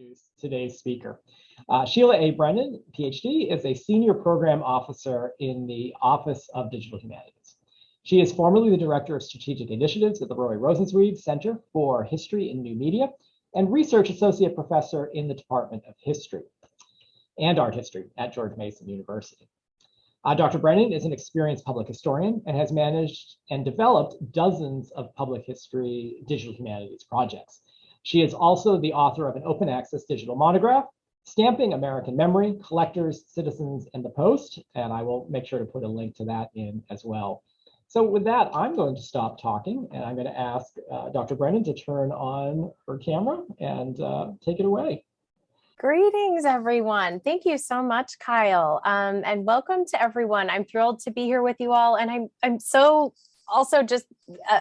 introduce today's speaker. Sheila A. Brennan, PhD, is a senior program officer in the Office of Digital Humanities. She is formerly the Director of Strategic Initiatives at the Roy Rosensweig Center for History and New Media and Research Associate Professor in the Department of History and Art History at George Mason University. Dr. Brennan is an experienced public historian and has managed and developed dozens of public history digital humanities projects. She is also the author of an open access digital monograph, Stamping American Memory, Collectors, Citizens, and the Post, and I will make sure to put a link to that in as well. So with that, I'm going to stop talking and I'm going to ask Dr. Brennan to turn on her camera and take it away. Greetings, everyone. Thank you so much, Kyle, and welcome to everyone. I'm thrilled to be here with you all, and I'm so also just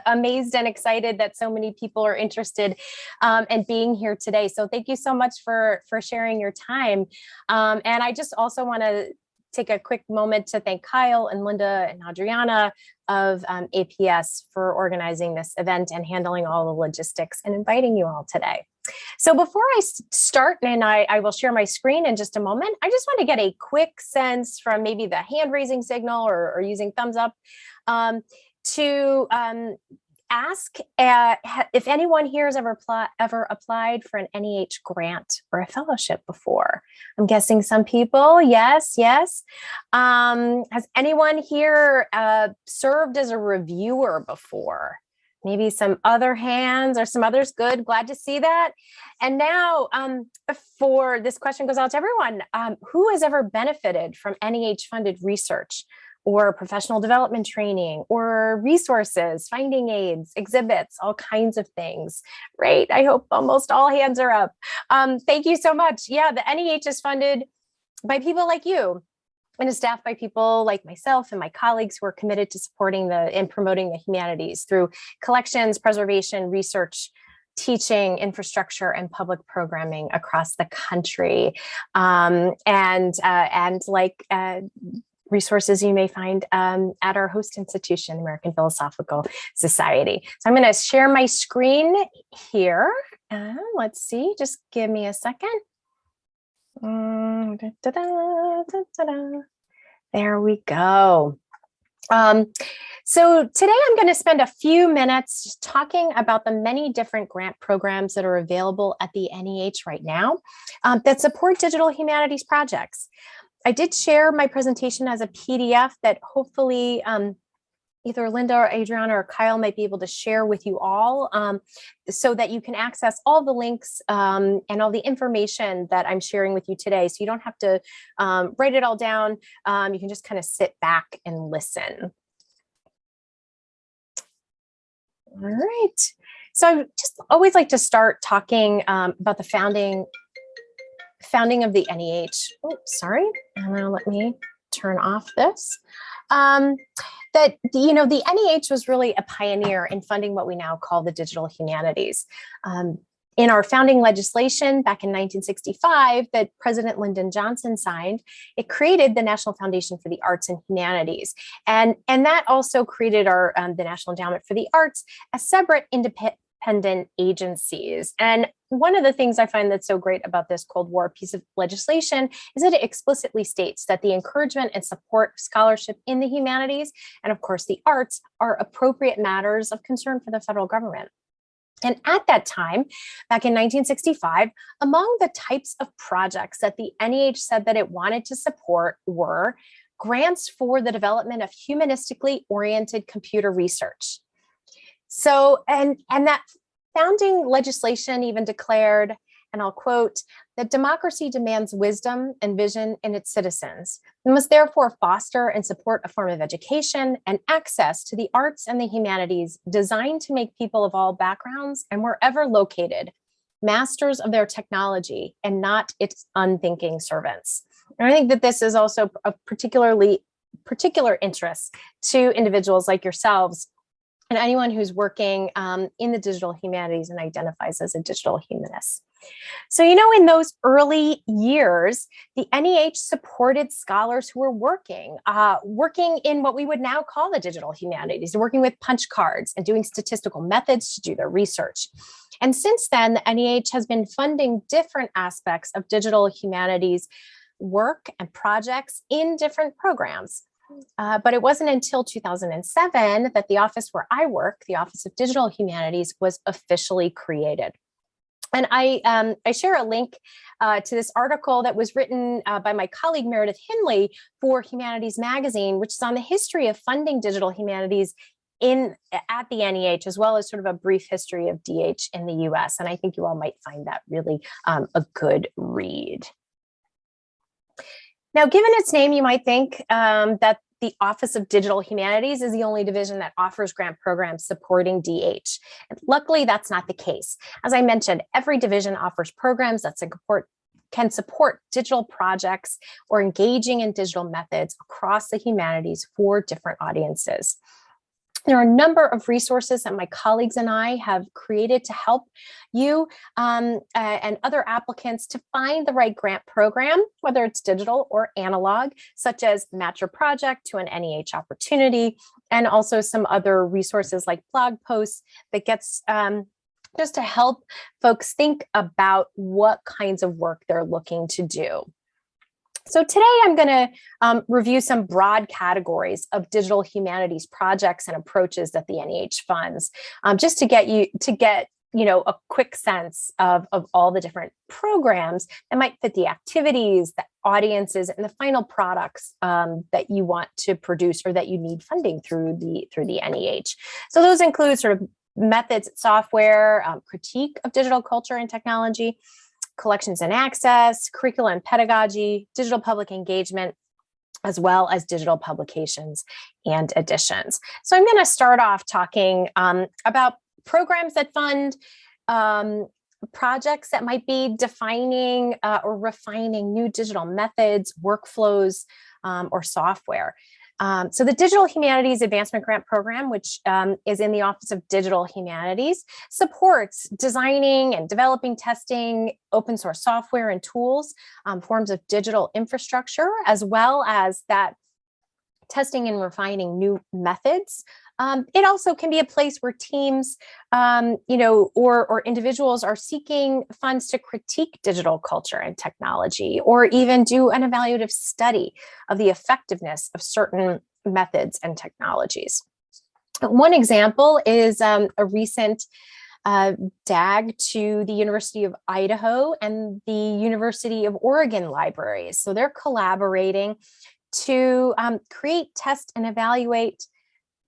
amazed and excited that so many people are interested in being here today. So thank you so much for sharing your time. And I just also want to take a quick moment to thank Kyle and Linda and Adriana of APS for organizing this event and handling all the logistics and inviting you all today. So before I start, and I will share my screen in just a moment, I just want to get a quick sense from maybe the hand raising signal or using thumbs up to ask if anyone here has ever applied for an NEH grant or a fellowship before. I'm guessing some people, yes. Has anyone here served as a reviewer before? Maybe some other hands or some others. Good, glad to see that. And now, before this question goes out to everyone, who has ever benefited from NEH funded research or professional development training or resources, finding aids, exhibits, all kinds of things? Right, I hope almost all hands are up. Thank you so much. Yeah, the NEH is funded by people like you, and is staffed by people like myself and my colleagues who are committed to supporting and promoting the humanities through collections, preservation, research, teaching, infrastructure, and public programming across the country. And like resources you may find at our host institution, American Philosophical Society. So I'm going to share my screen here. Let's see, just give me a second. There we go. So today I'm going to spend a few minutes just talking about the many different grant programs that are available at the NEH right now that support digital humanities projects. I did share my presentation as a PDF that hopefully either Linda or Adriana or Kyle might be able to share with you all so that you can access all the links and all the information that I'm sharing with you today. So you don't have to write it all down. You can just kind of sit back and listen. All right. So I just always like to start talking about the founding of the NEH. Oh, sorry. And now let me turn off this. That, you know, the NEH was really a pioneer in funding what we now call the digital humanities. In our founding legislation back in 1965 that President Lyndon Johnson signed, it created the National Foundation for the Arts and Humanities. And that also created our the National Endowment for the Arts as separate independent agencies. And one of the things I find that's so great about this Cold War piece of legislation is that it explicitly states that the encouragement and support of scholarship in the humanities and of course the arts are appropriate matters of concern for the federal government. And at that time, back in 1965, among the types of projects that the NEH said that it wanted to support were grants for the development of humanistically oriented computer research. So, and that founding legislation even declared, and I'll quote, that democracy demands wisdom and vision in its citizens. We must therefore foster and support a form of education and access to the arts and the humanities designed to make people of all backgrounds and wherever located, masters of their technology and not its unthinking servants. And I think that this is also of particular interest to individuals like yourselves and anyone who's working in the digital humanities and identifies as a digital humanist. So, in those early years, the NEH supported scholars who were working in what we would now call the digital humanities, working with punch cards and doing statistical methods to do their research. And since then, the NEH has been funding different aspects of digital humanities work and projects in different programs. But it wasn't until 2007 that the office where I work, the Office of Digital Humanities, was officially created. And I share a link to this article that was written by my colleague Meredith Hindley for Humanities Magazine, which is on the history of funding digital humanities at the NEH, as well as sort of a brief history of DH in the US. And I think you all might find that really a good read. Now, given its name, you might think that the Office of Digital Humanities is the only division that offers grant programs supporting DH. And luckily, that's not the case. As I mentioned, every division offers programs that can support digital projects or engaging in digital methods across the humanities for different audiences. There are a number of resources that my colleagues and I have created to help you and other applicants to find the right grant program, whether it's digital or analog, such as Match Your Project to an NEH opportunity, and also some other resources like blog posts that gets just to help folks think about what kinds of work they're looking to do. So today I'm going to review some broad categories of digital humanities projects and approaches that the NEH funds, just to get a quick sense of all the different programs that might fit the activities, the audiences, and the final products that you want to produce or that you need funding through the NEH. So those include sort of methods, software, critique of digital culture and technology, collections and access, curricula and pedagogy, digital public engagement, as well as digital publications and editions. So I'm going to start off talking about programs that fund projects that might be defining or refining new digital methods, workflows, or software. So the Digital Humanities Advancement Grant Program, which is in the Office of Digital Humanities, supports designing and developing, testing open source software and tools, forms of digital infrastructure, as well as that testing and refining new methods. It also can be a place where teams, or individuals are seeking funds to critique digital culture and technology, or even do an evaluative study of the effectiveness of certain methods and technologies. One example is a recent DAG to the University of Idaho and the University of Oregon libraries. So they're collaborating to create, test, and evaluate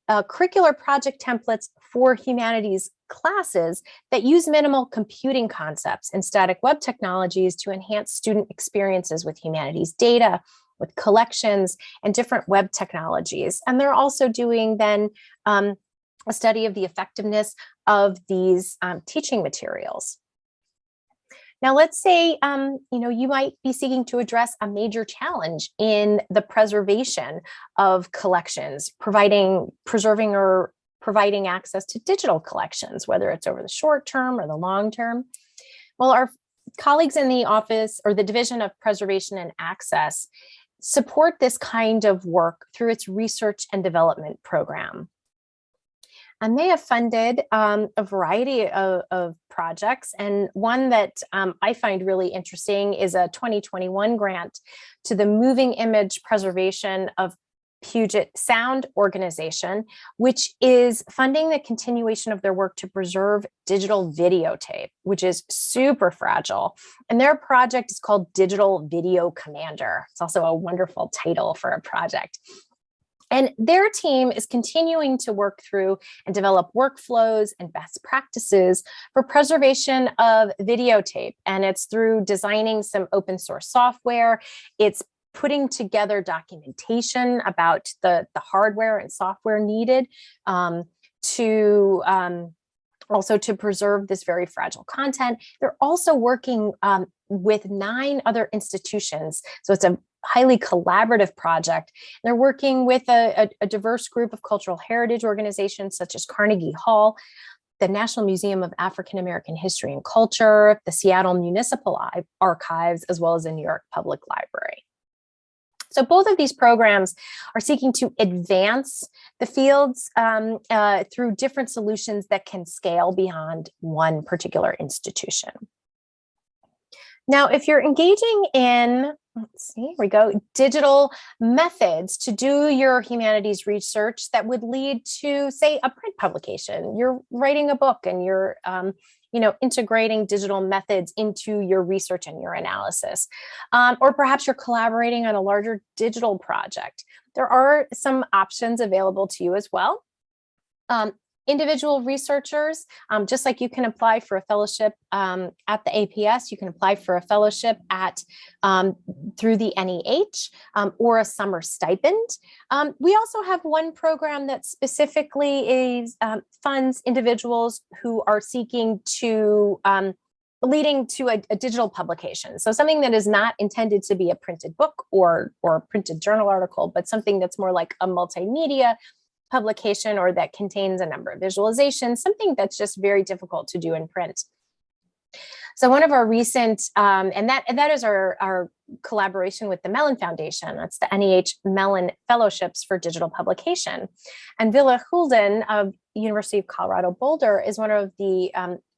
curricular project templates for humanities classes that use minimal computing concepts and static web technologies to enhance student experiences with humanities data, with collections, and different web technologies. And they're also doing then a study of the effectiveness of these teaching materials. Now, let's say, you might be seeking to address a major challenge in the preservation of collections, preserving or providing access to digital collections, whether it's over the short term or the long term. Well, our colleagues in the office or the Division of Preservation and Access support this kind of work through its research and development program. And they have funded a variety of projects. And one that I find really interesting is a 2021 grant to the Moving Image Preservation of Puget Sound organization, which is funding the continuation of their work to preserve digital videotape, which is super fragile. And their project is called Digital Video Commander. It's also a wonderful title for a project. And their team is continuing to work through and develop workflows and best practices for preservation of videotape. And it's through designing some open source software. It's putting together documentation about the hardware and software needed to also to preserve this very fragile content. They're also working with 9 other institutions. So it's a highly collaborative project. They're working with a diverse group of cultural heritage organizations such as Carnegie Hall, the National Museum of African American History and Culture, the Seattle Municipal Archives, as well as the New York Public Library. So both of these programs are seeking to advance the fields through different solutions that can scale beyond one particular institution. Now, if you're engaging in, let's see, here we go, digital methods to do your humanities research that would lead to, say, a print publication. You're writing a book and you're integrating digital methods into your research and your analysis. Or perhaps you're collaborating on a larger digital project. There are some options available to you as well. Individual researchers, just like you can apply for a fellowship at the APS, you can apply for a fellowship at through the NEH or a summer stipend. We also have one program that specifically funds individuals who are seeking to leading to a digital publication. So something that is not intended to be a printed book or a printed journal article, but something that's more like a multimedia publication or that contains a number of visualizations, something that's just very difficult to do in print. So one of our recent, and that is our collaboration with the Mellon Foundation. That's the NEH Mellon Fellowships for Digital Publication. And Villa Hulden of University of Colorado Boulder is one of the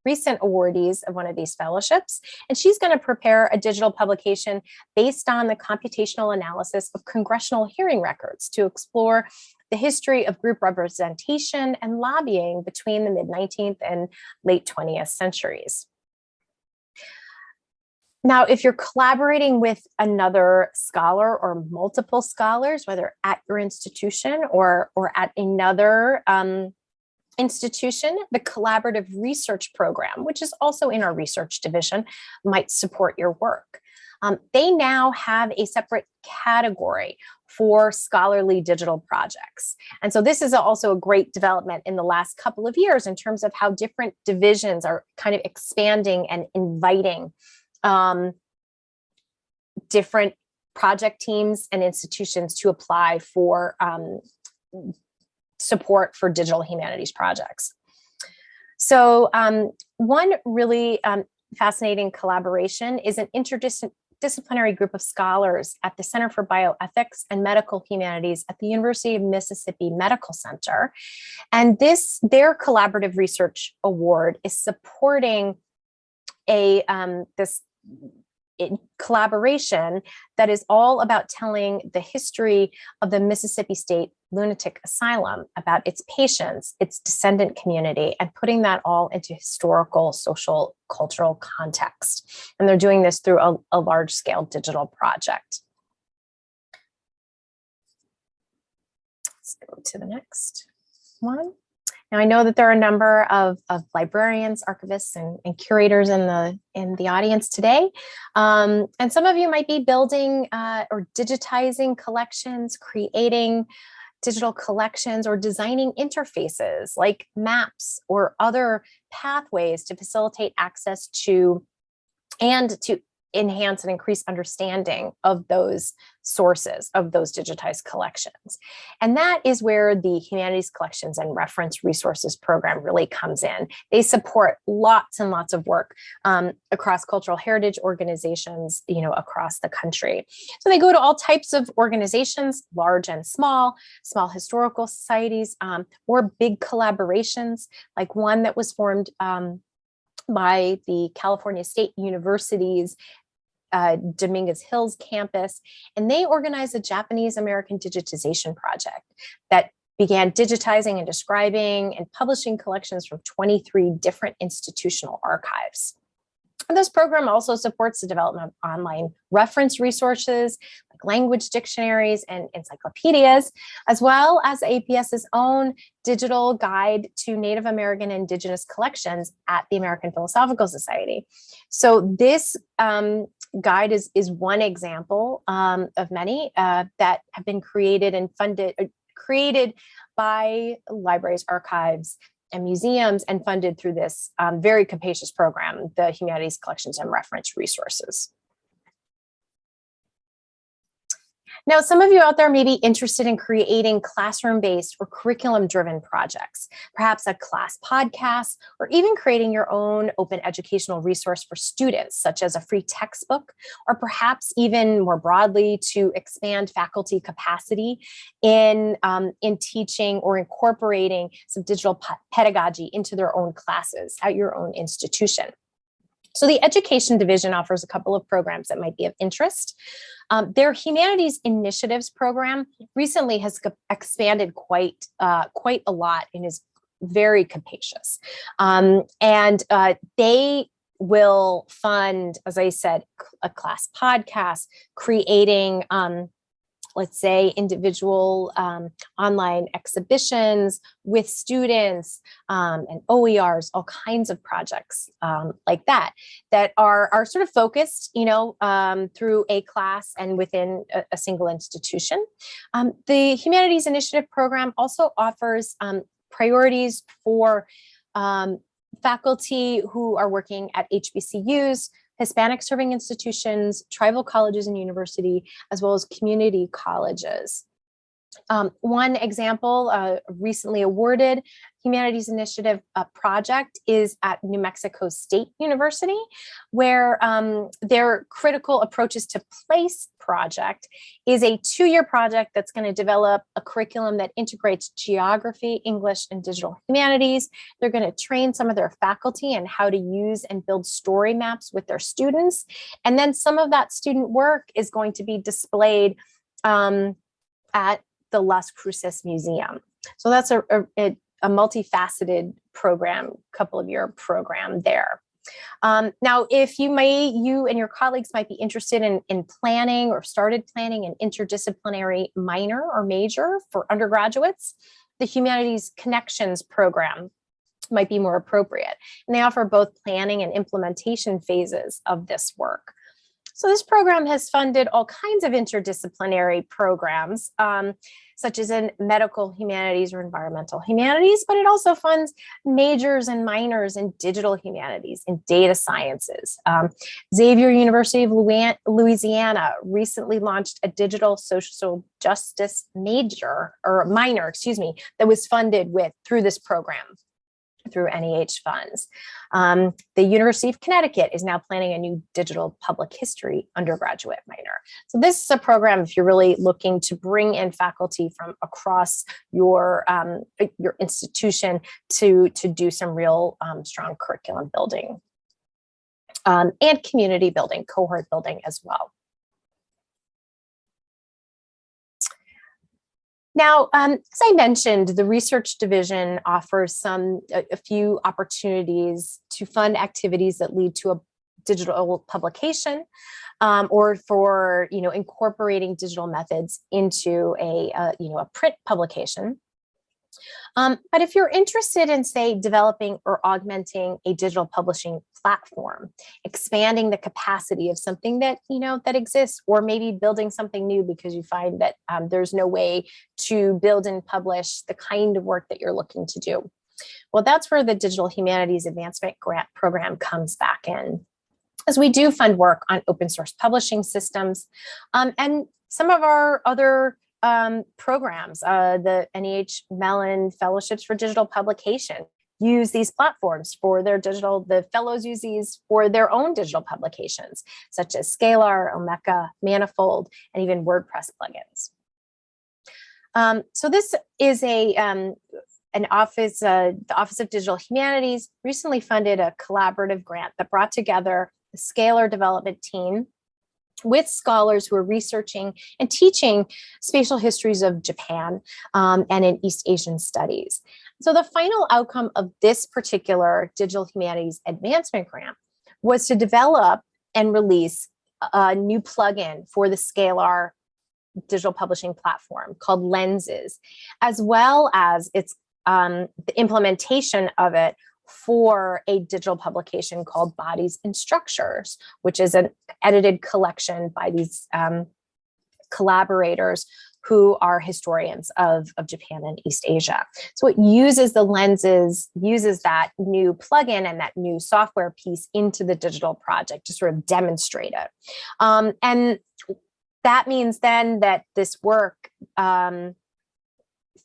recent awardees of one of these fellowships. And she's going to prepare a digital publication based on the computational analysis of congressional hearing records to explore the history of group representation and lobbying between the mid-19th and late 20th centuries. Now, if you're collaborating with another scholar or multiple scholars, whether at your institution or at another institution, the collaborative research program, which is also in our research division, might support your work. They now have a separate category for scholarly digital projects. And so this is also a great development in the last couple of years in terms of how different divisions are kind of expanding and inviting different project teams and institutions to apply for support for digital humanities projects. So one really fascinating collaboration is an interdisciplinary group of scholars at the Center for Bioethics and Medical Humanities at the University of Mississippi Medical Center. And their collaborative research award is supporting this collaboration that is all about telling the history of the Mississippi State Lunatic Asylum, about its patients, its descendant community, and putting that all into historical, social, cultural context. And they're doing this through a large-scale digital project. Let's go to the next one. Now, I know that there are a number of librarians, archivists, and curators in the audience today. And some of you might be building or digitizing collections, creating digital collections, or designing interfaces like maps or other pathways to facilitate access to and to enhance and increase understanding of those sources, of those digitized collections. And that is where the Humanities Collections and Reference Resources program really comes in. They support lots and lots of work across cultural heritage organizations, across the country. So they go to all types of organizations, large and small historical societies, or big collaborations, like one that was formed by the California State University's Dominguez Hills campus, and they organized a Japanese American digitization project that began digitizing and describing and publishing collections from 23 different institutional archives. And this program also supports the development of online reference resources, like language dictionaries and encyclopedias, as well as APS's own digital guide to Native American Indigenous collections at the American Philosophical Society. So this guide is one example of many that have been created and created by libraries, archives, and museums, and funded through this very capacious program, the Humanities Collections and Reference Resources. Now, some of you out there may be interested in creating classroom-based or curriculum-driven projects, perhaps a class podcast, or even creating your own open educational resource for students, such as a free textbook, or perhaps even more broadly to expand faculty capacity in teaching or incorporating some digital pedagogy into their own classes at your own institution. So the Education Division offers a couple of programs that might be of interest. Their Humanities Initiatives program recently has expanded quite a lot and is very capacious. They will fund, as I said, a class podcast, creating let's say individual online exhibitions with students and OERs, all kinds of projects like that are sort of focused, through a class and within a single institution. The Humanities Initiative program also offers priorities for faculty who are working at HBCUs, Hispanic serving institutions, tribal colleges and university, as well as community colleges. One example, recently awarded Humanities Initiative project is at New Mexico State University, where their Critical Approaches to Place project is a 2-year project that's going to develop a curriculum that integrates geography, English, and digital humanities. They're going to train some of their faculty on how to use and build story maps with their students. And then some of that student work is going to be displayed at the Las Cruces Museum. So that's a multifaceted program, couple of year program there. Now, if you and your colleagues might be interested in planning or started planning an interdisciplinary minor or major for undergraduates, the Humanities Connections program might be more appropriate. And they offer both planning and implementation phases of this work. So this program has funded all kinds of interdisciplinary programs, such as in medical humanities or environmental humanities, but it also funds majors and minors in digital humanities and data sciences. Xavier University of Louisiana recently launched a digital social justice minor, that was funded through this program, through NEH funds. The University of Connecticut is now planning a new digital public history undergraduate minor. So this is a program if you're really looking to bring in faculty from across your institution to do some real strong curriculum building and community building, cohort building as well. Now, as I mentioned, the research division offers a few opportunities to fund activities that lead to a digital publication, or for incorporating digital methods into a print publication. But if you're interested in, say, developing or augmenting a digital publishing platform, expanding the capacity of something that that exists, or maybe building something new because you find that there's no way to build and publish the kind of work that you're looking to do, well, that's where the Digital Humanities Advancement Grant Program comes back in, as we do fund work on open source publishing systems, and some of our other programs, the NEH Mellon Fellowships for Digital Publication, use these platforms for their the fellows use these for their own digital publications, such as Scalar, Omeka, Manifold, and even WordPress plugins. So this is the Office of Digital Humanities recently funded a collaborative grant that brought together the Scalar development team with scholars who are researching and teaching spatial histories of Japan and in East Asian studies. So the final outcome of this particular Digital Humanities Advancement Grant was to develop and release a new plugin for the Scalar digital publishing platform called Lenses, as well as its the implementation of it for a digital publication called Bodies and Structures, which is an edited collection by these collaborators who are historians of Japan and East Asia. So it uses the Lenses, uses that new plugin and that new software piece into the digital project to sort of demonstrate it. And that means then that this work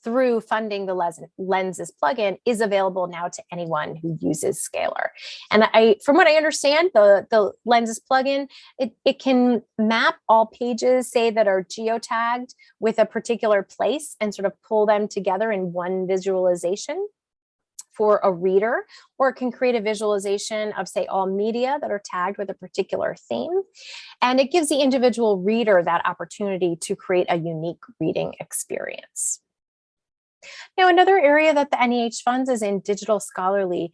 through funding the Lenses plugin is available now to anyone who uses Scalar. And from what I understand, the Lenses plugin, it can map all pages, say, that are geotagged with a particular place and sort of pull them together in one visualization for a reader, or it can create a visualization of, say, all media that are tagged with a particular theme. And it gives the individual reader that opportunity to create a unique reading experience. Now, another area that the NEH funds is in digital scholarly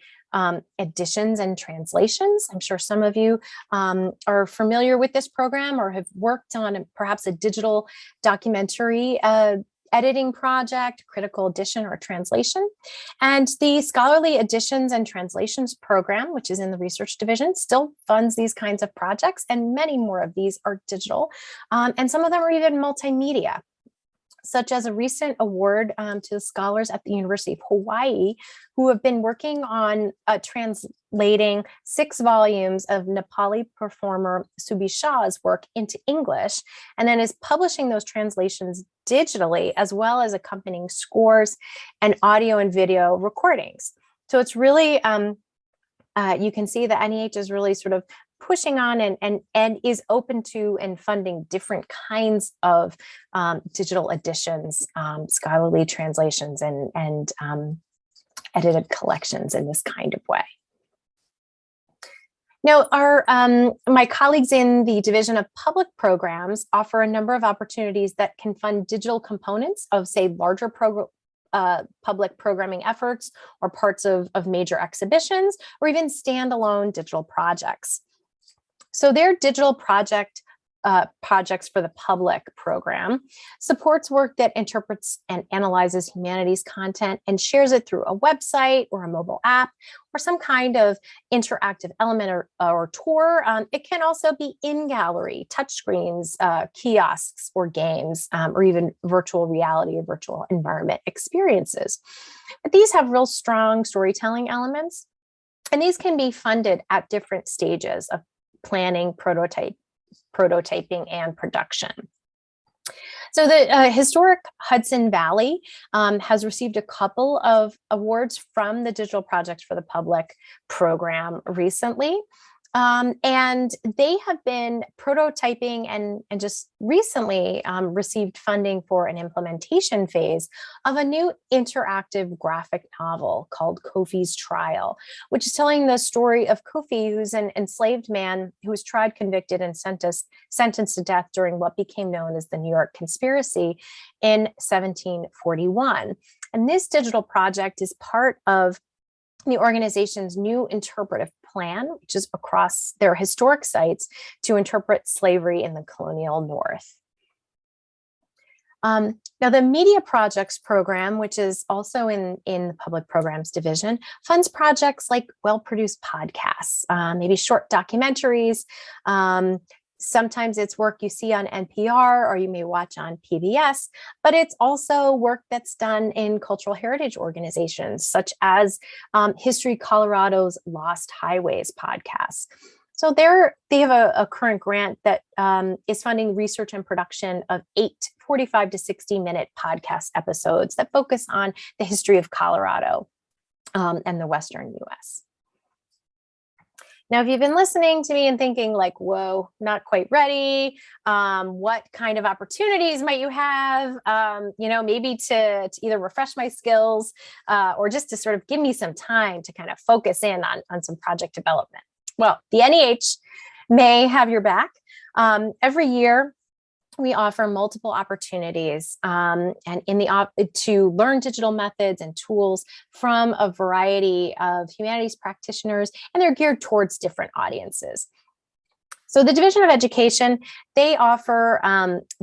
editions and translations. I'm sure some of you are familiar with this program or have worked on perhaps a digital documentary editing project, critical edition, or translation. And the Scholarly Editions and Translations program, which is in the research division, still funds these kinds of projects, and many more of these are digital. And some of them are even multimedia, such as a recent award to the scholars at the University of Hawaii, who have been working on translating 6 volumes of Nepali performer Subi Shah's work into English, and then is publishing those translations digitally, as well as accompanying scores and audio and video recordings. So it's really, you can see the NEH is really sort of pushing on and is open to and funding different kinds of digital editions, scholarly translations, and edited collections in this kind of way. Now, my colleagues in the Division of Public Programs offer a number of opportunities that can fund digital components of, say, larger public programming efforts or parts of major exhibitions, or even standalone digital projects. So their digital projects for the public program supports work that interprets and analyzes humanities content and shares it through a website or a mobile app or some kind of interactive element or tour. It can also be in-gallery, touchscreens, kiosks, or games, or even virtual reality or virtual environment experiences. But these have real strong storytelling elements, and these can be funded at different stages of planning, prototyping, and production. So the historic Hudson Valley has received a couple of awards from the Digital Projects for the Public program recently. And they have been prototyping and just recently received funding for an implementation phase of a new interactive graphic novel called Kofi's Trial, which is telling the story of Kofi, who's an enslaved man who was tried, convicted, and sentenced to death during what became known as the New York Conspiracy in 1741. And this digital project is part of the organization's new interpretive plan, which is across their historic sites to interpret slavery in the colonial North. Now, the Media Projects program, which is also in the Public Programs Division, funds projects like well-produced podcasts, maybe short documentaries. Sometimes it's work you see on NPR or you may watch on PBS, but it's also work that's done in cultural heritage organizations, such as History Colorado's Lost Highways podcast. So they have a current grant that is funding research and production of 8 45 to 60-minute podcast episodes that focus on the history of Colorado and the Western U.S. Now, if you've been listening to me and thinking like, whoa, not quite ready, what kind of opportunities might you have, maybe to either refresh my skills or just to sort of give me some time to kind of focus in on some project development. Well, the NEH may have your back. Every year, we offer multiple opportunities to learn digital methods and tools from a variety of humanities practitioners, and they're geared towards different audiences. So the Division of Education, they offer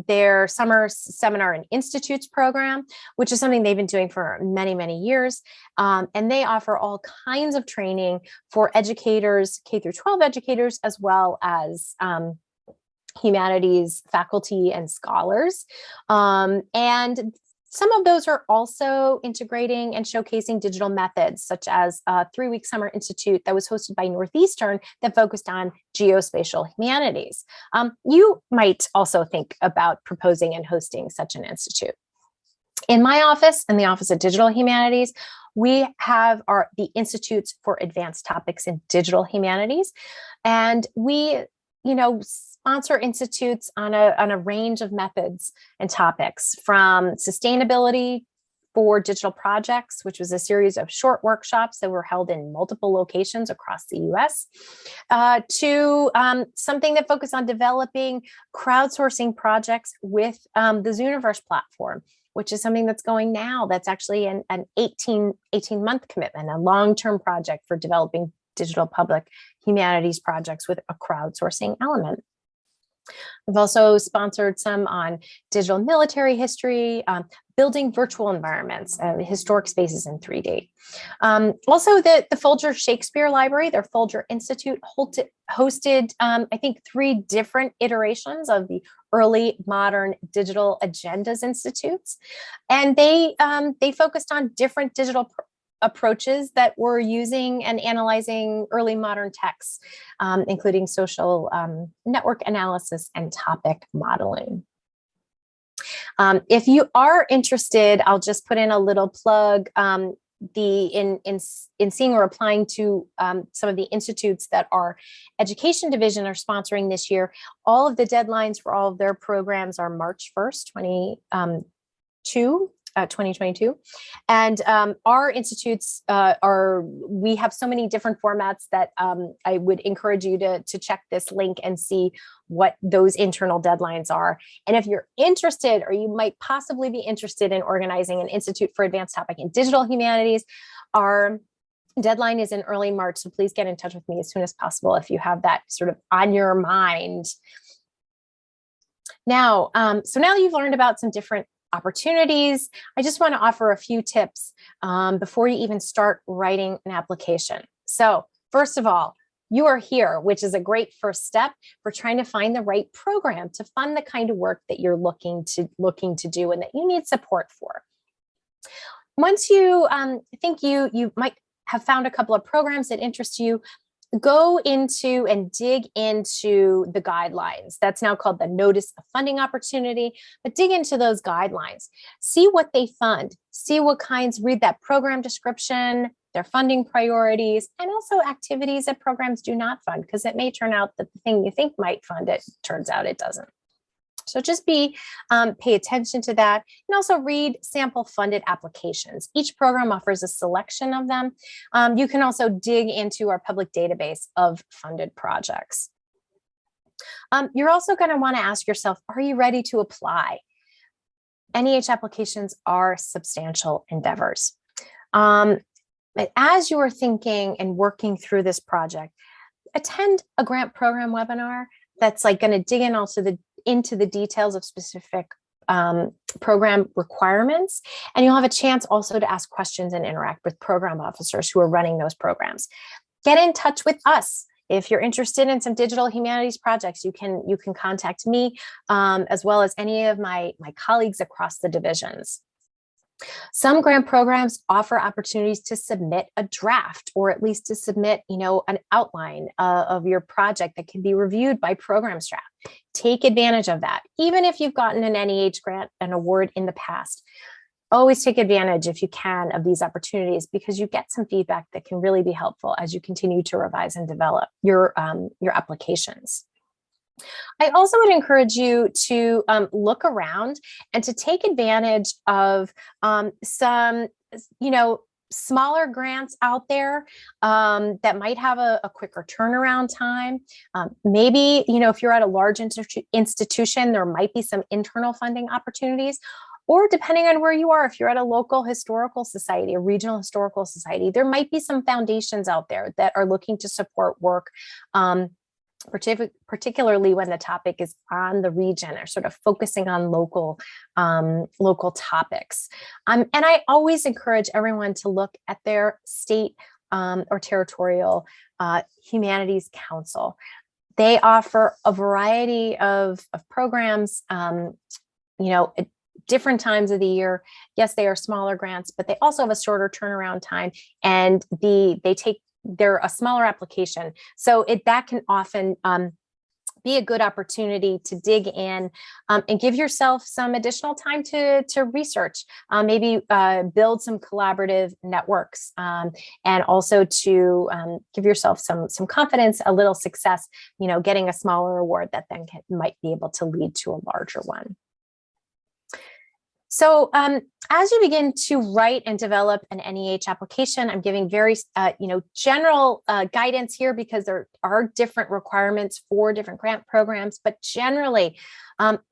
their Summer Seminar and Institutes program, which is something they've been doing for many, many years. And they offer all kinds of training for educators, K through 12 educators, as well as humanities faculty and scholars. And Some of those are also integrating and showcasing digital methods, such as a 3-week summer institute that was hosted by Northeastern that focused on geospatial humanities. You might also think about proposing and hosting such an institute. In my office, in the Office of Digital Humanities, we have the Institutes for Advanced Topics in Digital Humanities, and we sponsor institutes on a range of methods and topics, from sustainability for digital projects, which was a series of short workshops that were held in multiple locations across the US, to something that focused on developing crowdsourcing projects with the Zooniverse platform, which is something that's going now. That's actually an 18-month commitment, a long-term project for developing digital public humanities projects with a crowdsourcing element. We've also sponsored some on digital military history, building virtual environments, historic spaces in 3D. Also, the Folger Shakespeare Library, their Folger Institute, hosted, I think, 3 different iterations of the early modern digital agendas institutes. And they focused on different digital approaches that were using and analyzing early modern texts, including social network analysis and topic modeling. If you are interested, I'll just put in a little plug. In seeing or applying to some of the institutes that our education division are sponsoring this year, all of the deadlines for all of their programs are March 1st, 2022. And our institutes we have so many different formats that I would encourage you to check this link and see what those internal deadlines are. And if you're interested, or you might possibly be interested in organizing an Institute for Advanced Topic in Digital Humanities, our deadline is in early March. So please get in touch with me as soon as possible if you have that sort of on your mind. Now, so now you've learned about some different opportunities, I just want to offer a few tips before you even start writing an application. So first of all, you are here, which is a great first step for trying to find the right program to fund the kind of work that you're looking to do and that you need support for. Once you think you might have found a couple of programs that interest you, go into and dig into the guidelines. That's now called the Notice of Funding Opportunity, but dig into those guidelines. See what they fund, see what kinds, read that program description, their funding priorities, and also activities that programs do not fund, because it may turn out that the thing you think might fund it, turns out it doesn't. So just pay attention to that, and also read sample funded applications. Each program offers a selection of them. You can also dig into our public database of funded projects. You're also going to want to ask yourself, are you ready to apply? NEH applications are substantial endeavors. But as you are thinking and working through this project, attend a grant program webinar that's like going to dig in also into the details of specific program requirements. And you'll have a chance also to ask questions and interact with program officers who are running those programs. Get in touch with us. If you're interested in some digital humanities projects, you can contact me, as well as any of my colleagues across the divisions. Some grant programs offer opportunities to submit a draft, or at least to submit, an outline of your project that can be reviewed by program staff. Take advantage of that. Even if you've gotten an NEH grant, an award in the past, always take advantage, if you can, of these opportunities, because you get some feedback that can really be helpful as you continue to revise and develop your applications. I also would encourage you to look around and to take advantage of some, smaller grants out there that might have a quicker turnaround time. Maybe, if you're at a large institution, there might be some internal funding opportunities. Or depending on where you are, if you're at a local historical society, a regional historical society, there might be some foundations out there that are looking to support work, particularly when the topic is on the region, or sort of focusing on local topics. And I always encourage everyone to look at their state or territorial humanities council. They offer a variety of programs, different times of the year. Yes, they are smaller grants, but they also have a shorter turnaround time, and they're a smaller application. So that can often be a good opportunity to dig in and give yourself some additional time to research, maybe build some collaborative networks, and also to give yourself some confidence, a little success, getting a smaller award that then might be able to lead to a larger one. So as you begin to write and develop an NEH application, I'm giving very general guidance here, because there are different requirements for different grant programs. But generally,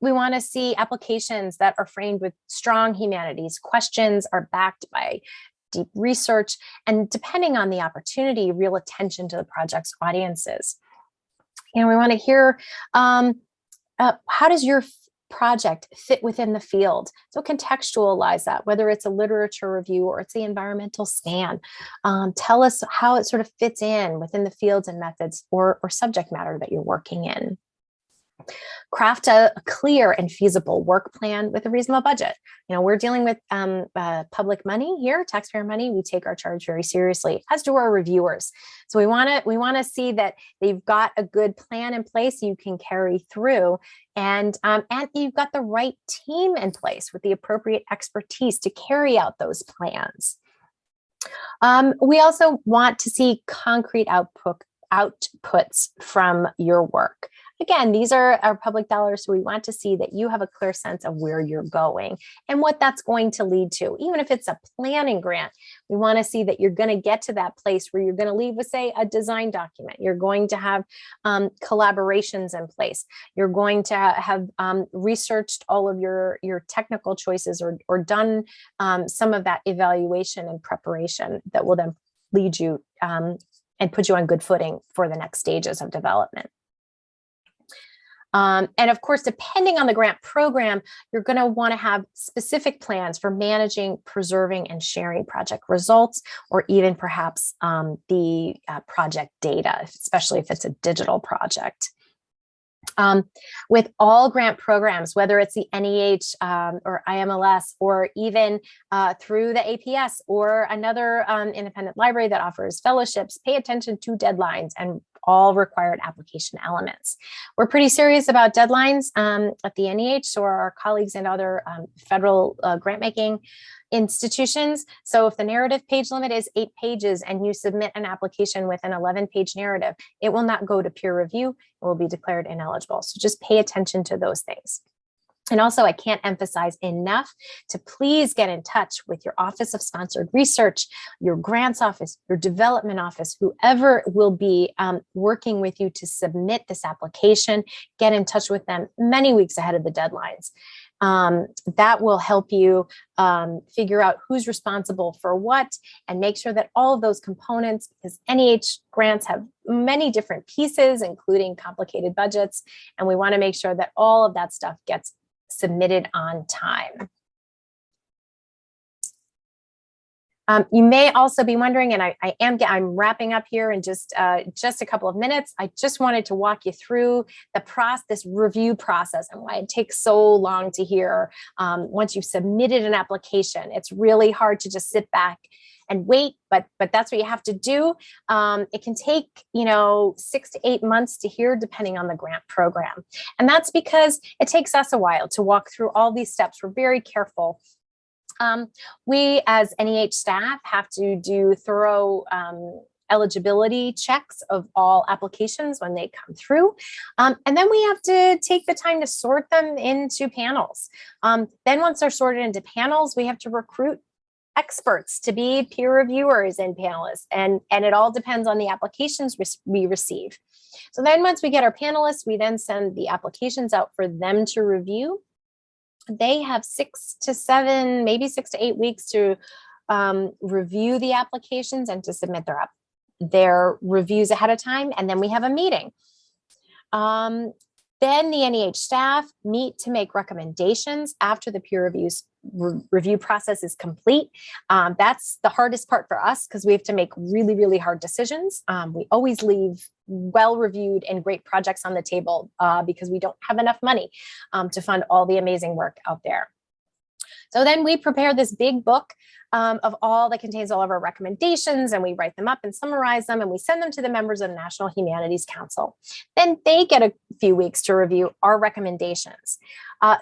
we want to see applications that are framed with strong humanities. Questions are backed by deep research, and depending on the opportunity, real attention to the project's audiences. We want to hear how does your project fit within the field? So contextualize that, whether it's a literature review or it's the environmental scan. Tell us how it sort of fits in within the fields and methods or subject matter that you're working in. Craft a clear and feasible work plan with a reasonable budget. We're dealing with public money here, taxpayer money. We take our charge very seriously, as do our reviewers. So we want to see that they've got a good plan in place you can carry through, and you've got the right team in place with the appropriate expertise to carry out those plans. We also want to see concrete outputs from your work. Again, these are our public dollars, so we want to see that you have a clear sense of where you're going and what that's going to lead to. Even if it's a planning grant, we want to see that you're going to get to that place where you're going to leave with, say, a design document. You're going to have collaborations in place. You're going to have researched all of your technical choices or done some of that evaluation and preparation that will then lead you and put you on good footing for the next stages of development. And of course, depending on the grant program, you're going to want to have specific plans for managing, preserving, and sharing project results, or even perhaps the project data, especially if it's a digital project. With all grant programs, whether it's the NEH or IMLS, or even through the APS or another independent library that offers fellowships, pay attention to deadlines and all required application elements. We're pretty serious about deadlines at the NEH, so are our colleagues in other federal grant-making institutions. So if the narrative page limit is 8 pages and you submit an application with an 11-page narrative, it will not go to peer review. It will be declared ineligible. So just pay attention to those things. And also, I can't emphasize enough to please get in touch with your Office of Sponsored Research, your grants office, your development office, whoever will be working with you to submit this application. Get in touch with them many weeks ahead of the deadlines. That will help you figure out who's responsible for what, and make sure that all of those components, because NEH grants have many different pieces, including complicated budgets, and we want to make sure that all of that stuff gets submitted on time. You may also be wondering, and I'm wrapping up here in just a couple of minutes. I just wanted to walk you through this review process and why it takes so long to hear. Once you've submitted an application, it's really hard to just sit back and wait, but that's what you have to do. It can take 6 to 8 months to hear, depending on the grant program, and that's because it takes us a while to walk through all these steps. We're very careful. We as NEH staff have to do thorough eligibility checks of all applications when they come through. And then we have to take the time to sort them into panels. Then once they're sorted into panels, we have to recruit experts to be peer reviewers and panelists. And it all depends on the applications we receive. So then once we get our panelists, we then send the applications out for them to review. They have 6 to 7, maybe 6 to 8 weeks to review the applications and to submit their reviews ahead of time. And then we have a meeting. Then the NEH staff meet to make recommendations after the peer review process is complete. That's the hardest part for us, because we have to make really, really hard decisions. We always leave well-reviewed and great projects on the table because we don't have enough money to fund all the amazing work out there. So then we prepare this big book of all that contains all of our recommendations, and we write them up and summarize them, and we send them to the members of the National Humanities Council. Then they get a few weeks to review our recommendations.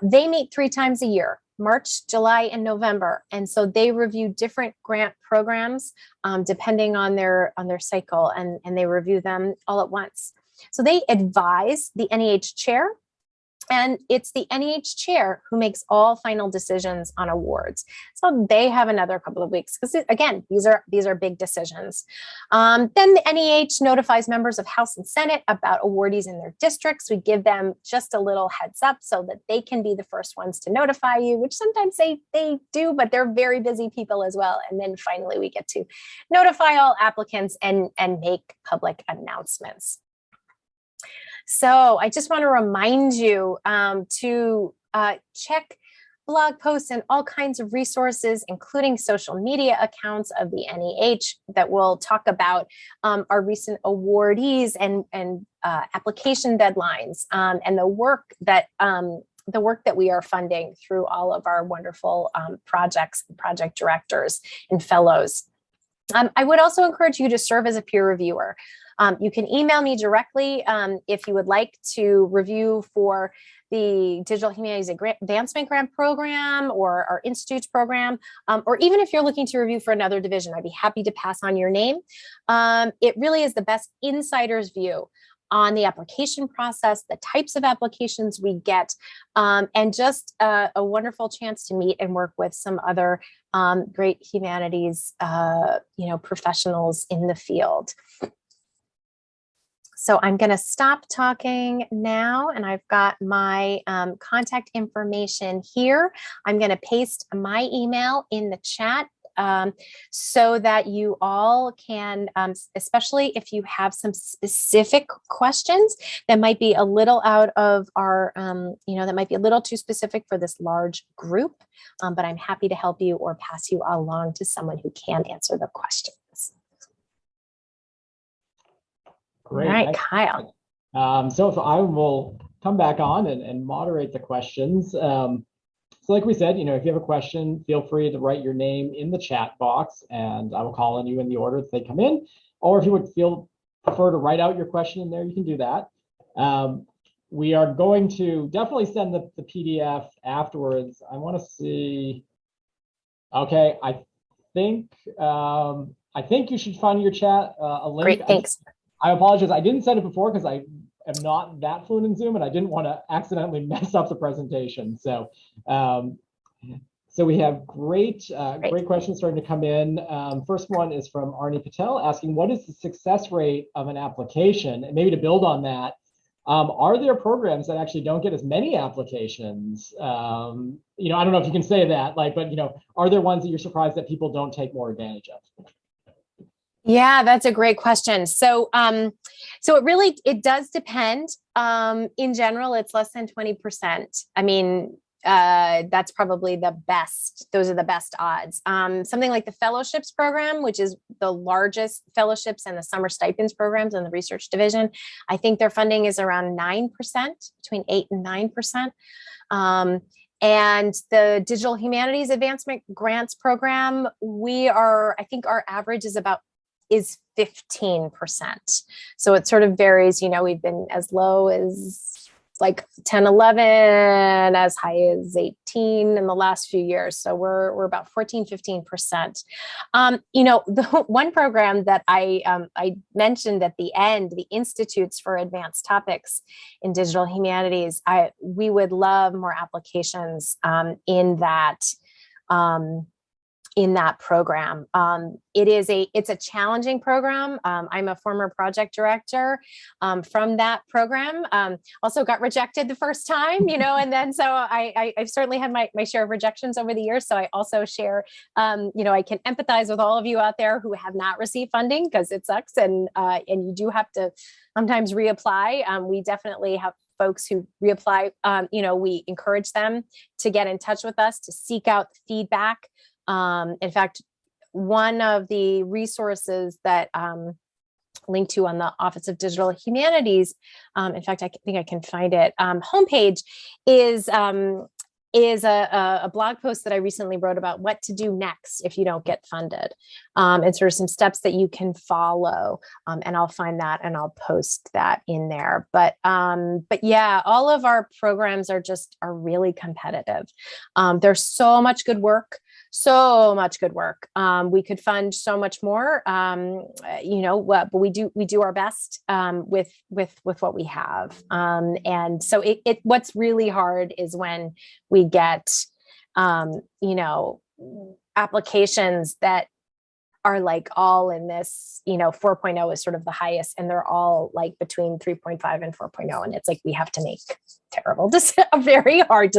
They meet 3 times a year, March, July, and November. And so they review different grant programs depending on their cycle, and they review them all at once. So they advise the NEH chair, and it's the NEH chair who makes all final decisions on awards. So they have another couple of weeks, because again, these are big decisions. Then the NEH notifies members of House and Senate about awardees in their districts. We give them just a little heads up so that they can be the first ones to notify you, which sometimes they do, but they're very busy people as well. And then finally, we get to notify all applicants and make public announcements. So I just want to remind you to check blog posts and all kinds of resources, including social media accounts of the NEH, that will talk about our recent awardees and application deadlines, and the work that we are funding through all of our wonderful projects, project directors, and fellows. I would also encourage you to serve as a peer reviewer. You can email me directly if you would like to review for the Digital Humanities Advancement Grant Program or our Institutes program, or even if you're looking to review for another division, I'd be happy to pass on your name. It really is the best insider's view on the application process, the types of applications we get, and just a wonderful chance to meet and work with some other great humanities professionals in the field. So I'm going to stop talking now, and I've got my contact information here. I'm going to paste my email in the chat so that you all can, especially if you have some specific questions that might be a little out of our, that might be a little too specific for this large group, but I'm happy to help you or pass you along to someone who can answer the questions. Great. All right, Kyle. So I will come back on and moderate the questions. So like we said, if you have a question, feel free to write your name in the chat box, and I will call on you in the order that they come in. Or if you would prefer to write out your question in there, you can do that. We are going to definitely send the PDF afterwards. I want to see. Okay, I think you should find your chat a link. Great, thanks. I apologize. I didn't send it before because I am not that fluent in Zoom, and I didn't want to accidentally mess up the presentation. So, we have great questions starting to come in. First one is from Arnie Patel asking, what is the success rate of an application? And maybe to build on that, are there programs that actually don't get as many applications? I don't know if you can say that, but are there ones that you're surprised that people don't take more advantage of? Yeah, that's a great question. So, it does depend. In general, it's less than 20%. I mean, that's probably the best. Those are the best odds. Something like the fellowships program, which is the largest fellowships and the summer stipends programs in the research division, I think their funding is around 9%, between 8 and 9%. And the Digital Humanities Advancement Grants Program, I think our average is 15%. So it sort of varies, we've been as low as like 10, 11, as high as 18 in the last few years. So we're about 14, 15%. The one program that I mentioned at the end, the Institutes for Advanced Topics in Digital Humanities, we would love more applications in that program. It's a challenging program. I'm a former project director from that program. Also got rejected the first time, and then so I've certainly had my share of rejections over the years. So I also share, I can empathize with all of you out there who have not received funding, because it sucks, and you do have to sometimes reapply. We definitely have folks who reapply. We encourage them to get in touch with us, to seek out feedback. In fact, one of the resources that linked to on the Office of Digital Humanities, in fact, I think I can find it, homepage is is a blog post that I recently wrote about what to do next if you don't get funded, and sort of some steps that you can follow. And I'll find that and I'll post that in there. But yeah, all of our programs are really competitive. There's so much good work. So much good work. We could fund so much more, but we do our best with what we have. And so what's really hard is when we get, applications that are like all in this, 4.0 is sort of the highest, and they're all like between 3.5 and 4.0. And it's like, we have to make very hard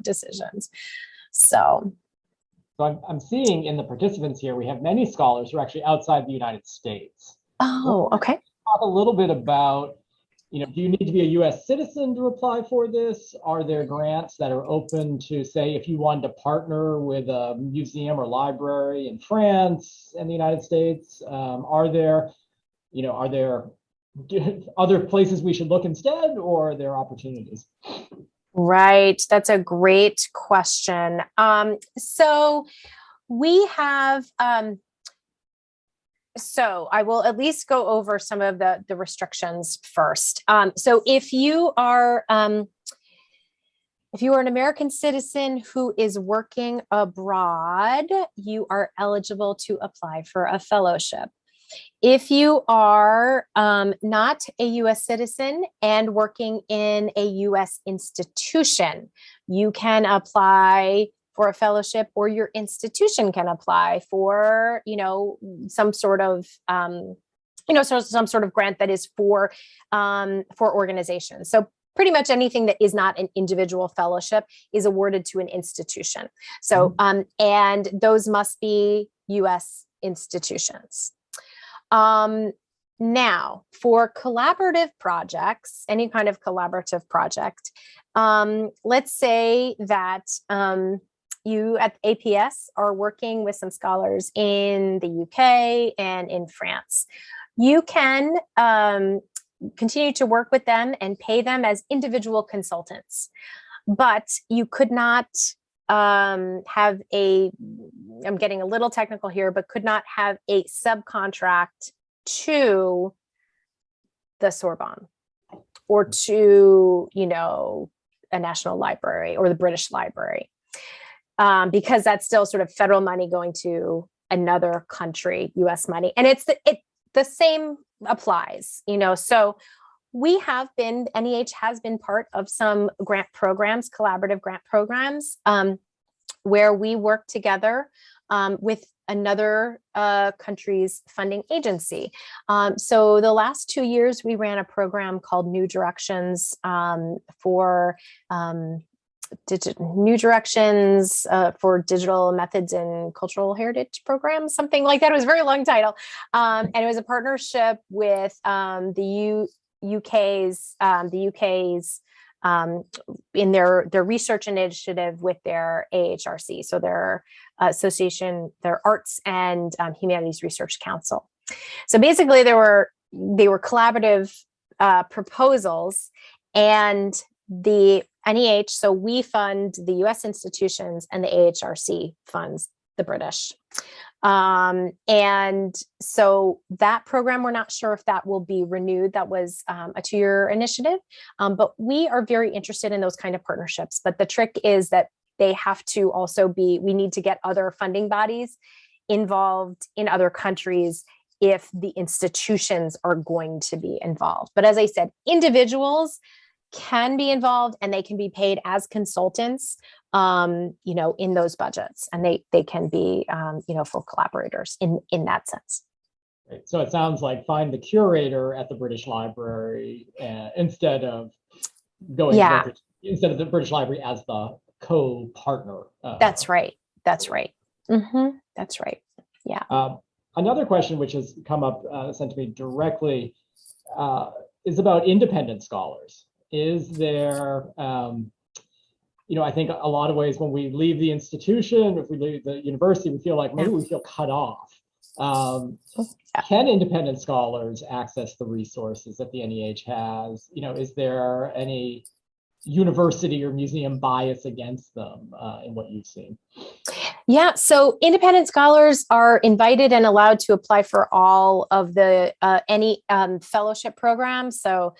decisions. So I'm seeing in the participants here, we have many scholars who are actually outside the United States. Oh, okay. Talk a little bit about, do you need to be a US citizen to apply for this? Are there grants that are open to, say, if you wanted to partner with a museum or library in France and the United States? Are there other places we should look instead, or are there opportunities? Right. That's a great question. So we have, so I will at least go over some of the restrictions first. So if you are an American citizen who is working abroad, you are eligible to apply for a fellowship. If you are not a US citizen and working in a US institution, you can apply for a fellowship, or your institution can apply for, some sort of, some sort of grant that is for organizations. So pretty much anything that is not an individual fellowship is awarded to an institution. So, and those must be US institutions. Now, for collaborative projects, any kind of collaborative project, let's say that you at APS are working with some scholars in the UK and in France. You can continue to work with them and pay them as individual consultants, but you could not have I'm getting a little technical here, but could not have a subcontract to the Sorbonne or to, a national library or the British Library, because that's still sort of federal money going to another country, US money. And the same applies, so NEH has been part of some grant programs, collaborative grant programs, where we work together with another country's funding agency. So the last 2 years, we ran a program called New Directions for Digital Methods in Cultural Heritage Programs, something like that. It was a very long title. And it was a partnership with the UK's in their research initiative with their AHRC, so their association, their Arts and Humanities Research Council. So basically, they were collaborative proposals, and the NEH. So we fund the U.S. institutions, and the AHRC funds the British. And so that program, we're not sure if that will be renewed. That was a 2-year initiative, but we are very interested in those kind of partnerships. But the trick is that they have to also we need to get other funding bodies involved in other countries if the institutions are going to be involved. But as I said, individuals can be involved, and they can be paid as consultants, in those budgets, and they can be, full collaborators in that sense. Right. So it sounds like find the curator at the British Library instead of the British Library as the co-partner. That's right. Mm-hmm. That's right. Yeah. Another question which has come up, sent to me directly, is about independent scholars. Is there, I think a lot of ways when we leave the institution, if we leave the university, we feel like maybe we feel cut off. Can independent scholars access the resources that the NEH has? Is there any university or museum bias against them in what you've seen? Yeah, so independent scholars are invited and allowed to apply for all of the any fellowship programs. So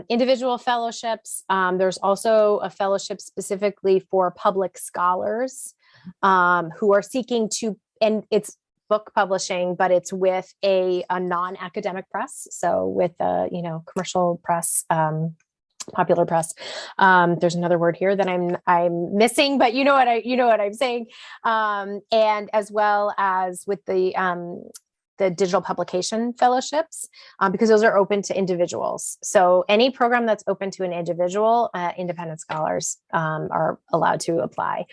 individual fellowships. There's also a fellowship specifically for public scholars who are seeking to, and it's book publishing, but it's with a non-academic press. So with commercial press. Popular press. There's another word here that I'm missing, but you know what I'm saying. And as well as with the digital publication fellowships, because those are open to individuals. So any program that's open to an individual, independent scholars are allowed to apply.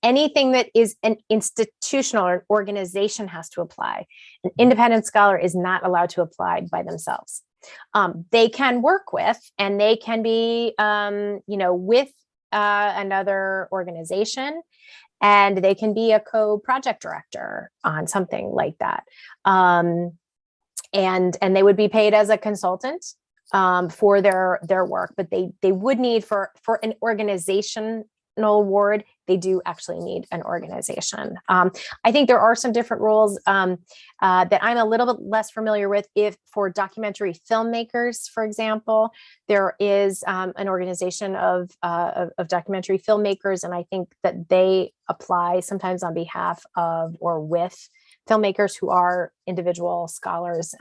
Anything that is an institutional or an organization has to apply. An independent scholar is not allowed to apply by themselves. They can work with, and they can be, with another organization, and they can be a co-project director on something like that. And they would be paid as a consultant for their work, but they would need for an organizational award, they do actually need an organization. I think there are some different rules that I'm a little bit less familiar with. If for documentary filmmakers, for example, there is an organization of documentary filmmakers, and I think that they apply sometimes on behalf of or with filmmakers who are individual scholars,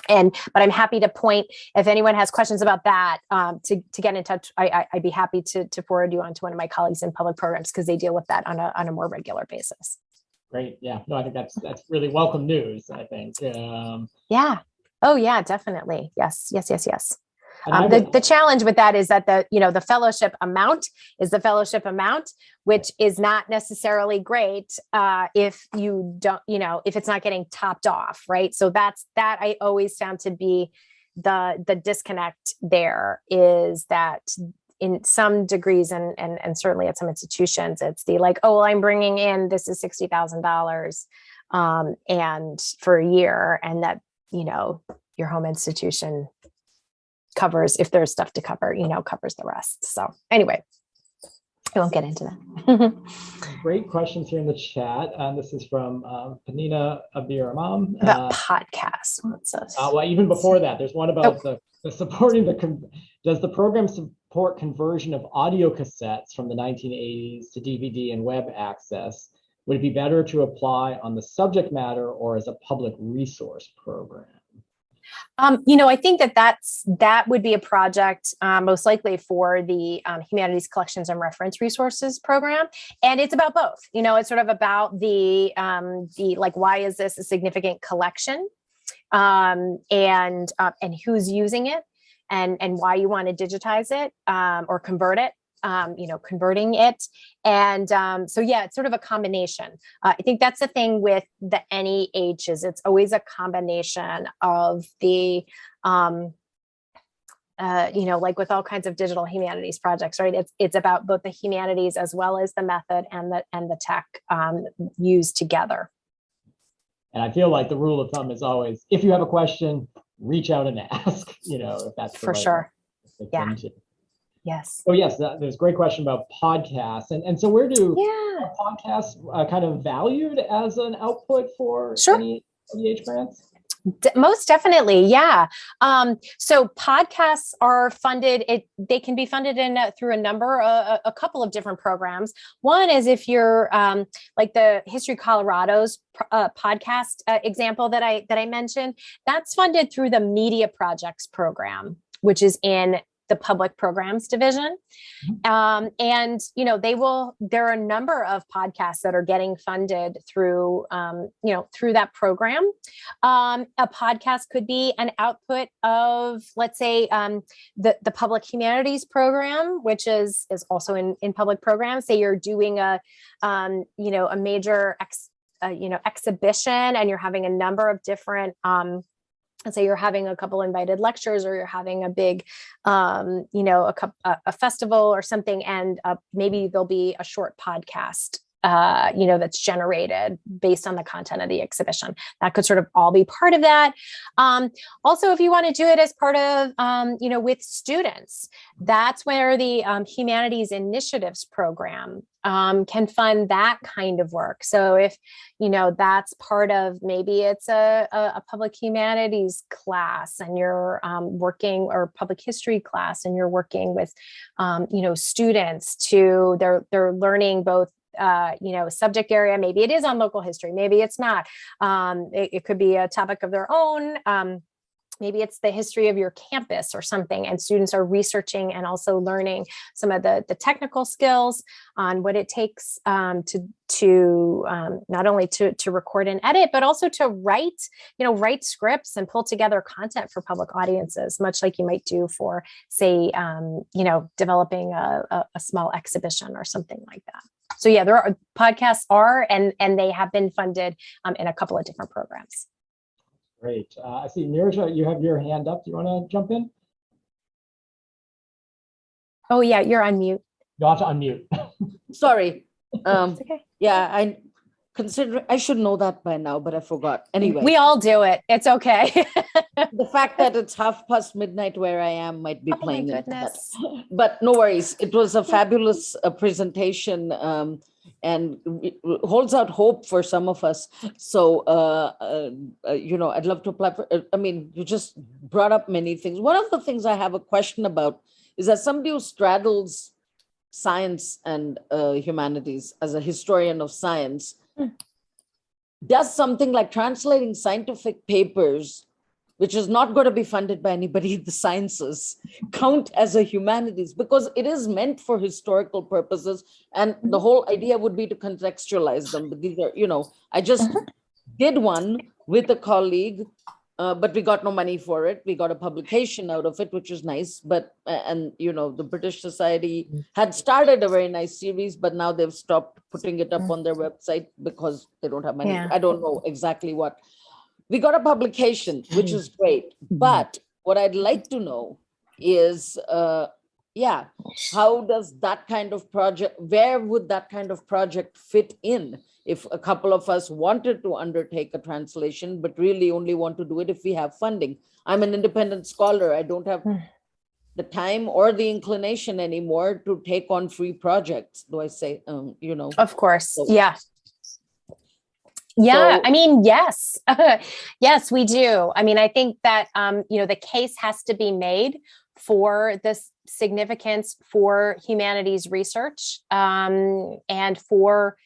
but I'm happy to point, if anyone has questions about that, to get in touch. I'd be happy to forward you on to one of my colleagues in public programs, because they deal with that on a more regular basis. Great. Yeah. No, I think that's really welcome news, I think. Yeah. Oh, yeah, definitely. Yes. The challenge with that is that the fellowship amount is the fellowship amount, which is not necessarily great if you don't, if it's not getting topped off, right? So that I always found to be the disconnect there, is that in some degrees and certainly at some institutions, it's the like, oh, well, I'm bringing in, this is $60,000 and for a year, and that, your home institution covers, if there's stuff to cover, covers the rest. So anyway, I won't get into that. Great questions here in the chat. This is from Panina Abiramam. About podcasts. Well, even before that, there's one about the supporting does the program support conversion of audio cassettes from the 1980s to DVD and web access? Would it be better to apply on the subject matter or as a public resource program? I think that would be a project most likely for the Humanities Collections and Reference Resources program. And it's about both. It's sort of about the like, why is this a significant collection, and who's using it, and why you want to digitize it or convert it. Converting it. And so, yeah, it's sort of a combination. I think that's the thing with the NEH, is it's always a combination of the, like with all kinds of digital humanities projects, right? It's about both the humanities as well as the method and the tech used together. And I feel like the rule of thumb is always, if you have a question, reach out and ask, if that's for sure. Yeah. Yes. Oh, yes. There's a great question about podcasts. And so where do podcasts kind of valued as an output for NEH grants? Most definitely. Yeah. So podcasts are funded. They can be funded through a couple of different programs. One is if you're like the History Colorado's podcast example that I mentioned, that's funded through the Media Projects program, which is in the Public Programs Division. And, there are a number of podcasts that are getting funded through that program. A podcast could be an output of, let's say, the Public Humanities program, which is also in public programs. Say you're doing a major exhibition, and you're having a number of different let's say you're having a couple invited lectures, or you're having a big, a festival or something, and maybe there'll be a short podcast that's generated based on the content of the exhibition. That could sort of all be part of that. Also, if you want to do it as part of, with students, that's where the Humanities Initiatives program can fund that kind of work. So if, that's part of, maybe it's a public humanities class and you're working, or public history class, and you're working with, students to, they're learning both subject area. Maybe it is on local history, maybe it's not. It could be a topic of their own. Maybe it's the history of your campus or something, and students are researching and also learning some of the technical skills on what it takes to not only to record and edit, but also to write scripts and pull together content for public audiences, much like you might do for, say, developing a small exhibition or something like that. So yeah, podcasts and they have been funded in a couple of different programs. Great. I see, Nirja, you have your hand up. Do you want to jump in? Oh yeah, you're on mute. You'll have to unmute. Sorry. It's okay. Yeah, I should know that by now, but I forgot. Anyway, we all do it. It's okay. The fact that it's midnight where I am might be playing my it. goodness. But no worries. It was a fabulous presentation, and holds out hope for some of us. So, I'd love to apply for, you just brought up many things. One of the things I have a question about is, as somebody who straddles science and humanities, as a historian of science, does something like translating scientific papers, which is not going to be funded by anybody in the sciences, count as a humanities? Because it is meant for historical purposes, and the whole idea would be to contextualize them. But these are, I just did one with a colleague, but we got no money for it. We got a publication out of it, which is nice. But, the British Society had started a very nice series, but now they've stopped putting it up on their website because they don't have money. Yeah. I don't know exactly what. We got a publication, which is great. But what I'd like to know is, how does that kind of project, where would that kind of project fit in? If a couple of us wanted to undertake a translation, but really only want to do it if we have funding. I'm an independent scholar. I don't have the time or the inclination anymore to take on free projects, do I say, Of course, So- yeah. Yeah, So- yes. Yes, we do. I think that, the case has to be made for this significance for humanities research, and for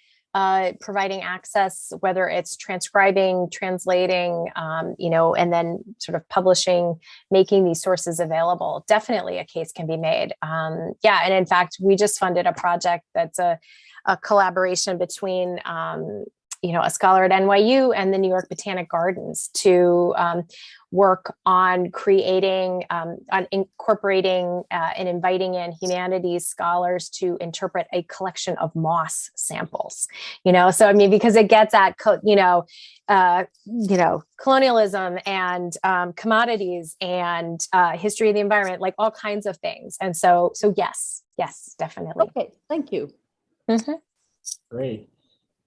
providing access, whether it's transcribing, translating, and then sort of publishing, making these sources available. Definitely a case can be made. And in fact, we just funded a project that's a collaboration between a scholar at NYU and the New York Botanic Gardens to work on creating, on incorporating and inviting in humanities scholars to interpret a collection of moss samples. So because it gets at colonialism and commodities and history of the environment, like all kinds of things. And so yes, definitely. Okay, thank you. Mm-hmm. Great.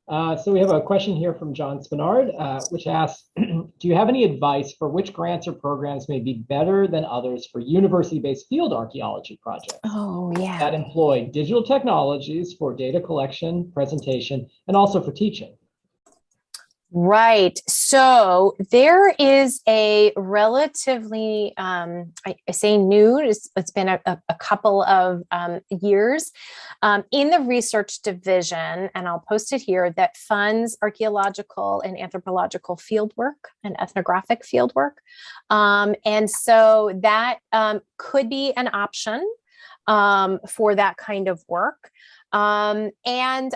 So we have a question here from John Spinard, which asks, do you have any advice for which grants or programs may be better than others for university-based field archaeology projects that employ digital technologies for data collection, presentation, and also for teaching? Right. So there is a relatively, I say new, it's been a couple of years in the research division, and I'll post it here, that funds archaeological and anthropological fieldwork and ethnographic fieldwork. And so that could be an option for that kind of work. And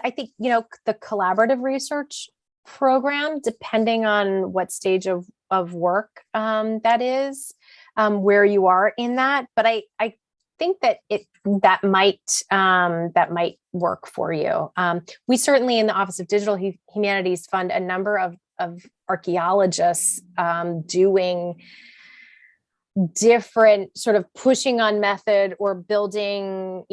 I think, the collaborative research program, depending on what stage of work that is, where you are in that. But I think that that might work for you. We certainly in the Office of Digital Humanities fund a number of archaeologists doing different sort of pushing on method or building,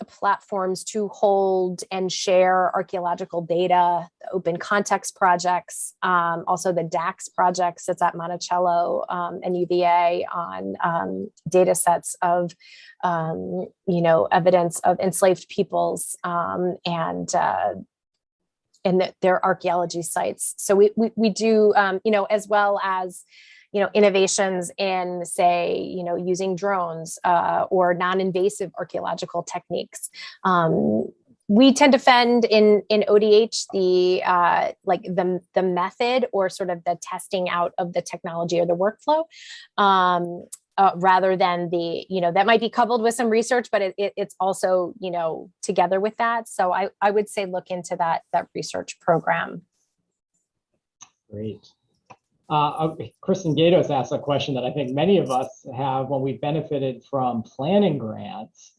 platforms to hold and share archaeological data, the open context projects, also the DAX projects that's at Monticello and UVA on data sets of, evidence of enslaved peoples and their archaeology sites. So we do, as well as innovations in, say, using drones or non-invasive archaeological techniques. We tend to fend in ODH the method or sort of the testing out of the technology or the workflow, rather than that might be coupled with some research, but it's also together with that. So I would say look into that research program. Great. Kristen Gatos asked a question that I think many of us have when we benefited from planning grants.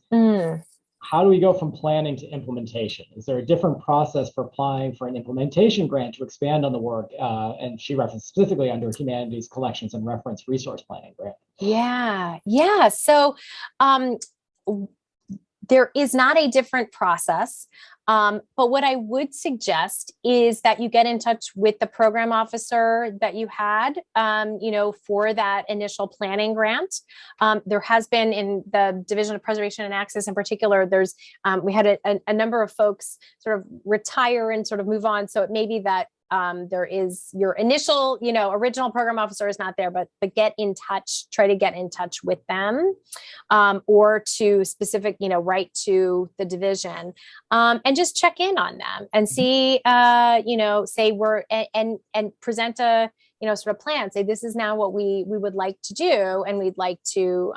How do we go from planning to implementation? Is there a different process for applying for an implementation grant to expand on the work? And she referenced specifically under Humanities Collections and Reference Resource Planning Grant. Yeah. So there is not a different process. But what I would suggest is that you get in touch with the program officer that you had, for that initial planning grant. There has been in the Division of Preservation and Access in particular, we had a number of folks sort of retire and sort of move on. So it may be that there is your initial, original program officer is not there, but try to get in touch with them, or to specific, write to the division, and just check in on them and see, say and present a, sort of plan, say, this is now what we would like to do. And we'd like to,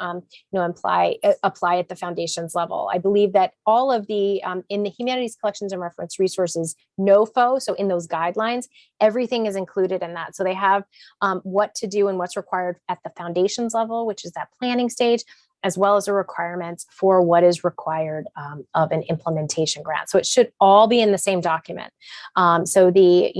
apply at the foundations level. I believe that all of the, in the Humanities Collections and Reference Resources, NOFO, so in those guidelines, everything is included in that. So they have what to do and what's required at the foundations level, which is that planning stage, as well as the requirements for what is required of an implementation grant. So it should all be in the same document. So the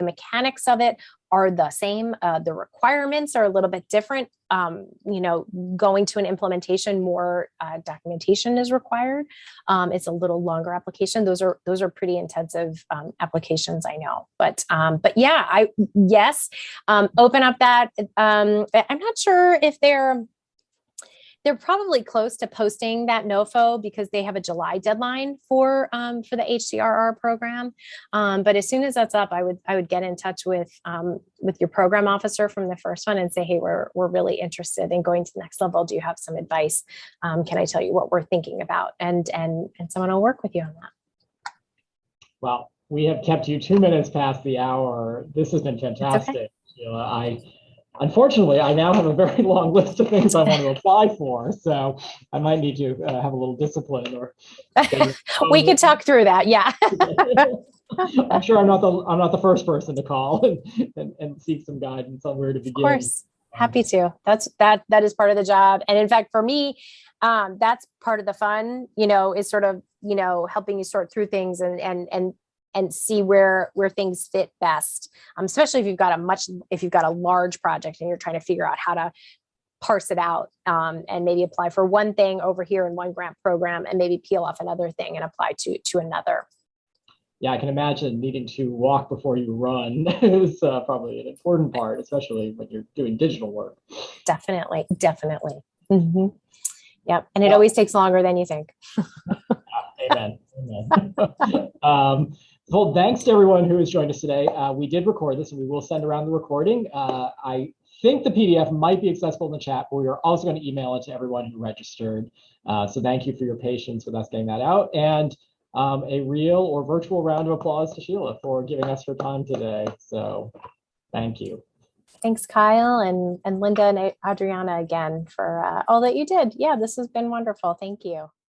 mechanics of it are the same. The requirements are a little bit different. Going to an implementation, more documentation is required. It's a little longer application. Those are pretty intensive applications, I know. But yeah, open up that. I'm not sure if they're probably close to posting that NOFO because they have a July deadline for the HCRR program. But as soon as that's up, I would get in touch with your program officer from the first one and say, hey, we're really interested in going to the next level. Do you have some advice? Can I tell you what we're thinking about? And someone will work with you on that. Well, we have kept you 2 minutes past the hour. This has been fantastic, okay. Sheila. Unfortunately, I now have a very long list of things I want to apply for, so I might need to have a little discipline. Or we could talk through that. Yeah, I'm sure I'm not the first person to call and seek some guidance on where to begin. Of course, happy to. That is part of the job, and in fact, for me, that's part of the fun. Is sort of helping you sort through things and see where things fit best, especially if you've got a large project and you're trying to figure out how to parse it out, and maybe apply for one thing over here in one grant program and maybe peel off another thing and apply to another. Yeah, I can imagine needing to walk before you run is probably an important part, especially when you're doing digital work. Definitely. Mm-hmm. Yep. And it always takes longer than you think. Amen. Well, thanks to everyone who has joined us today. We did record this and we will send around the recording. I think the PDF might be accessible in the chat, but we are also going to email it to everyone who registered. So thank you for your patience with us getting that out. And a real or virtual round of applause to Sheila for giving us her time today. So thank you. Thanks, Kyle, and Linda and Adriana again for all that you did. Yeah, this has been wonderful. Thank you.